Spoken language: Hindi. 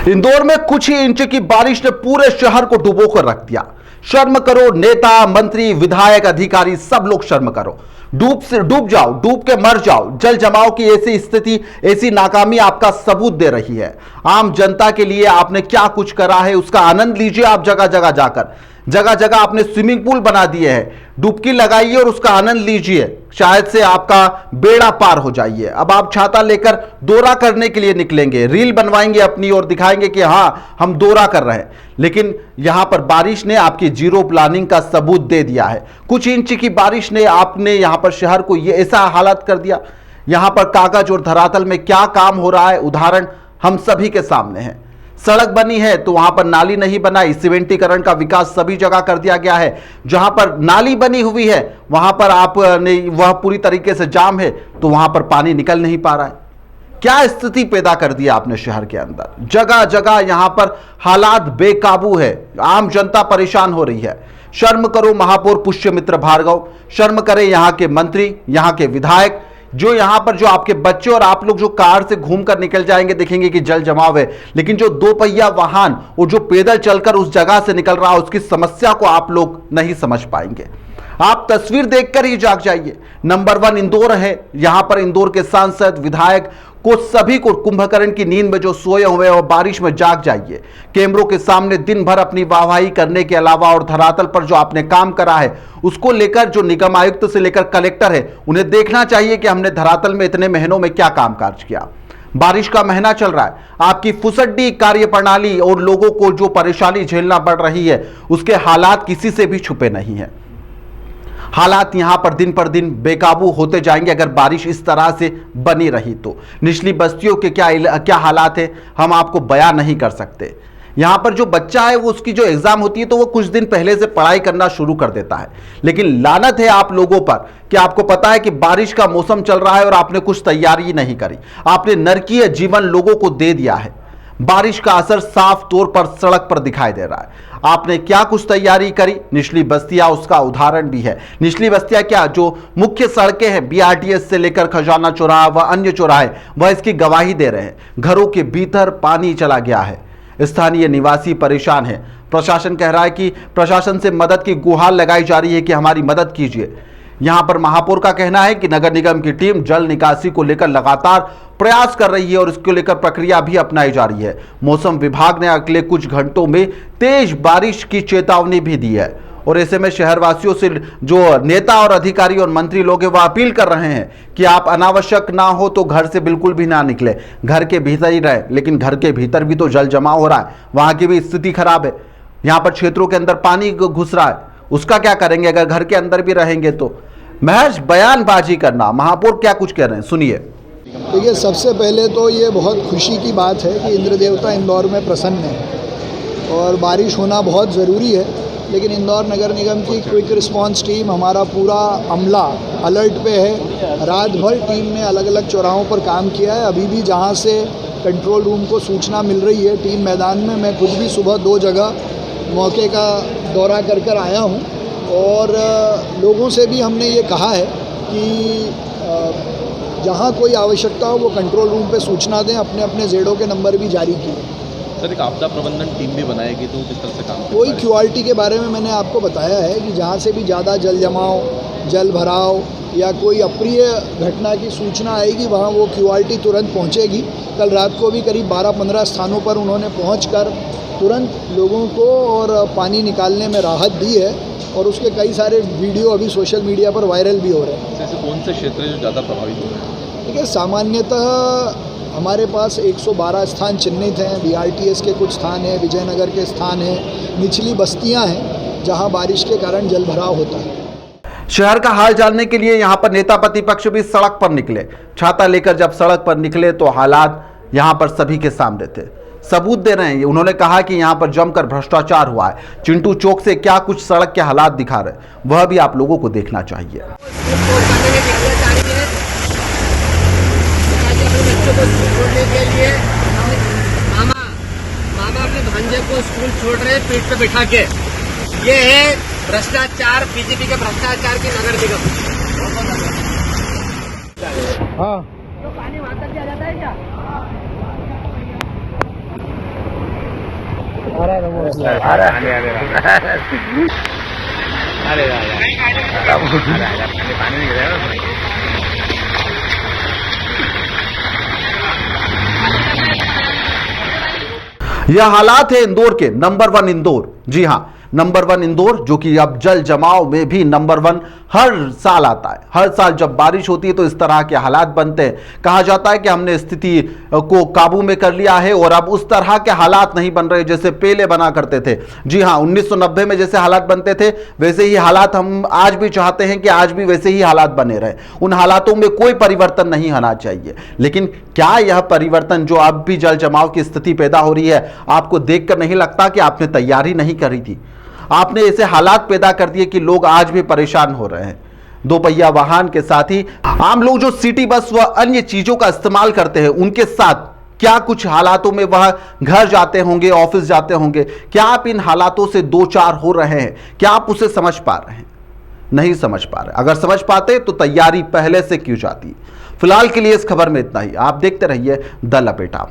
इंदौर में कुछ ही इंच की बारिश ने पूरे शहर को डुबोकर रख दिया। शर्म करो नेता, मंत्री, विधायक, अधिकारी, सब लोग शर्म करो। डूब जाओ, डूब के मर जाओ। जल जमाव की ऐसी स्थिति, ऐसी नाकामी आपका सबूत दे रही है। आम जनता के लिए आपने क्या कुछ करा है उसका आनंद लीजिए। आप जगह जगह जाकर, जगह जगह आपने स्विमिंग पूल बना दिए हैं, डुबकी लगाइए और उसका आनंद लीजिए। शायद से आपका बेड़ा पार हो जाइए। अब आप छाता लेकर दौरा करने के लिए निकलेंगे, रील बनवाएंगे अपनी और दिखाएंगे कि हाँ हम दौरा कर रहे हैं। लेकिन यहां पर बारिश ने आपकी जीरो प्लानिंग का सबूत दे दिया है। कुछ इंच की बारिश ने आपने यहां पर शहर को ये ऐसा हालत कर दिया। यहां पर कागज और धरातल में क्या काम हो रहा है, उदाहरण हम सभी के सामने है। सड़क बनी है तो वहां पर नाली नहीं बनाई। सीमेंटीकरण का विकास सभी जगह कर दिया गया है। जहां पर नाली बनी हुई है वहां पर आपने वह पूरी तरीके से जाम है तो वहां पर पानी निकल नहीं पा रहा है। क्या स्थिति पैदा कर दिया आपने शहर के अंदर। जगह जगह यहां पर हालात बेकाबू है। आम जनता परेशान हो रही है। शर्म करो महापौर पुष्यमित्र भार्गव, शर्म करें यहां के मंत्री, यहां के विधायक, जो यहां पर जो आपके बच्चे और आप लोग जो कार से घूमकर निकल जाएंगे देखेंगे कि जल जमाव है, लेकिन जो दो पहिया वाहन और जो पैदल चलकर उस जगह से निकल रहा है उसकी समस्या को आप लोग नहीं समझ पाएंगे। आप तस्वीर देखकर ही जाग जाइए। नंबर 1 इंदौर है। यहां पर इंदौर के सांसद, विधायक को सभी को कुंभकर्ण की नींद में जो सोए हुए और बारिश में जाग जाइए। कैमरों के सामने दिन भर अपनी वाहवाही करने के अलावा और धरातल पर जो आपने काम करा है उसको लेकर जो निगम आयुक्त से लेकर कलेक्टर है उन्हें देखना चाहिए कि हमने धरातल में इतने महीनों में क्या कामकाज किया। बारिश का महीना चल रहा है। आपकी फुसड्डी कार्यप्रणाली और लोगों को जो परेशानी झेलना पड़ रही है उसके हालात किसी से भी छुपे नहीं है। हालात यहां पर दिन पर दिन बेकाबू होते जाएंगे अगर बारिश इस तरह से बनी रही तो। निचली बस्तियों के क्या हालात है हम आपको बयान नहीं कर सकते। यहां पर जो बच्चा है वो उसकी जो एग्जाम होती है तो वो कुछ दिन पहले से पढ़ाई करना शुरू कर देता है। लेकिन लानत है आप लोगों पर कि आपको पता है कि बारिश का मौसम चल रहा है और आपने कुछ तैयारी नहीं करी। आपने नरकीय जीवन लोगों को दे दिया है। बारिश का असर साफ तौर पर सड़क पर दिखाई दे रहा है। आपने क्या कुछ तैयारी करी। निचली बस्तियां उसका उदाहरण भी है। निचली बस्तियां क्या, जो मुख्य सड़कें हैं बीआरटीएस से लेकर खजाना चौराहा व अन्य चौराहे, वह इसकी गवाही दे रहे हैं। घरों के भीतर पानी चला गया है। स्थानीय निवासी परेशान है। प्रशासन कह रहा है कि प्रशासन से मदद की गुहार लगाई जा रही है कि हमारी मदद कीजिए। यहां पर महापौर का कहना है कि नगर निगम की टीम जल निकासी को लेकर लगातार प्रयास कर रही है और इसको लेकर प्रक्रिया भी अपनाई जा रही है। मौसम विभाग ने अगले कुछ घंटों में तेज बारिश की चेतावनी भी दी है और ऐसे में शहरवासियों से जो नेता और अधिकारी और मंत्री लोग हैं वह अपील कर रहे हैं कि आप अनावश्यक ना हो तो घर से बिल्कुल भी ना निकले, घर के भीतर ही रहे। लेकिन घर के भीतर भी तो जल जमाव हो रहा है, वहां की भी स्थिति खराब है। यहाँ पर क्षेत्रों के अंदर पानी घुस रहा है, उसका क्या करेंगे अगर घर के अंदर भी रहेंगे तो। महज बयानबाजी करना। महापौर क्या कुछ कह रहे हैं सुनिए। देखिए, सबसे पहले तो ये बहुत खुशी की बात है कि इंद्र देवता इंदौर में प्रसन्न है और बारिश होना बहुत ज़रूरी है। लेकिन इंदौर नगर निगम की क्विक रिस्पांस टीम, हमारा पूरा अमला अलर्ट पे है। रात भर टीम ने अलग अलग चौराहों पर काम किया है। अभी भी जहाँ से कंट्रोल रूम को सूचना मिल रही है टीम मैदान में, मैं खुद भी सुबह 2 जगह मौके का दौरा कर आया हूँ और लोगों से भी हमने ये कहा है कि जहाँ कोई आवश्यकता हो वो कंट्रोल रूम पे सूचना दें। अपने अपने जेडों के नंबर भी जारी किए। सर, एक आपदा प्रबंधन टीम भी बनाएगी तो किस तरह से काम करेगी? कोई क्यूआरटी के बारे में मैंने आपको बताया है कि जहाँ से भी ज़्यादा जल जमाव, जल भराव या कोई अप्रिय घटना की सूचना आएगी वहाँ वो क्यूआरटी तुरंत पहुँचेगी। कल रात को भी करीब 12-15 स्थानों पर उन्होंने पहुँचकर तुरंत लोगों को और पानी निकालने में राहत दी है और उसके कई सारे वीडियो अभी सोशल मीडिया पर वायरल भी हो रहे हैं। ऐसे कौन से क्षेत्र हैं जो ज़्यादा प्रभावित हो रहे हैं? देखिए, सामान्यतः हमारे पास 112 स्थान चिन्हित हैं। बीआरटीएस के कुछ स्थान हैं, विजयनगर के स्थान हैं, निचली बस्तियां हैं जहां बारिश के कारण जलभराव होता है। शहर का हाल जानने के लिए यहां पर नेता प्रतिपक्ष भी सड़क पर निकले। छाता लेकर जब सड़क पर निकले तो हालात यहां पर सभी के सामने थे। सबूत दे रहे हैं। उन्होंने कहा कि यहां पर जमकर भ्रष्टाचार हुआ है। चिंटू चौक से क्या कुछ सड़क के हालात दिखा रहे वह भी आप लोगों को देखना चाहिए। मामा अपने भांजे को स्कूल छोड़ रहे पीठ पे बिठा के। ये है भ्रष्टाचार, बीजेपी के भ्रष्टाचार की नगर निगम। हाँ, तो पानी वहां तक भी आ जाता है क्या? यह हालात है इंदौर के। नंबर 1 इंदौर, जी हां, नंबर 1 इंदौर, जो कि अब जल जमाव में भी नंबर 1 हर साल आता है। हर साल जब बारिश होती है तो इस तरह के हालात बनते हैं। कहा जाता है कि हमने स्थिति को काबू में कर लिया है और अब उस तरह के हालात नहीं बन रहे जैसे पहले बना करते थे। जी हां, 1990 में जैसे हालात बनते थे वैसे ही हालात हम आज भी चाहते हैं कि आज भी वैसे ही हालात बने रहे। उन हालातों में कोई परिवर्तन नहीं आना चाहिए। लेकिन क्या यह परिवर्तन जो अब भी जल जमाव की स्थिति पैदा हो रही है, आपको देखकर नहीं लगता कि आपने तैयारी नहीं करी थी? आपने ऐसे हालात पैदा कर दिए कि लोग आज भी परेशान हो रहे हैं। दो पहिया वाहन के साथ ही आम लोग जो सिटी बस व अन्य चीजों का इस्तेमाल करते हैं, उनके साथ क्या कुछ हालातों में वह घर जाते होंगे, ऑफिस जाते होंगे? क्या आप इन हालातों से दो चार हो रहे हैं? क्या आप उसे समझ पा रहे हैं? नहीं समझ पा रहे। अगर समझ पाते तो तैयारी पहले से क्यों जाती। फिलहाल के लिए इस खबर में इतना ही। आप देखते रहिए द लपेटा।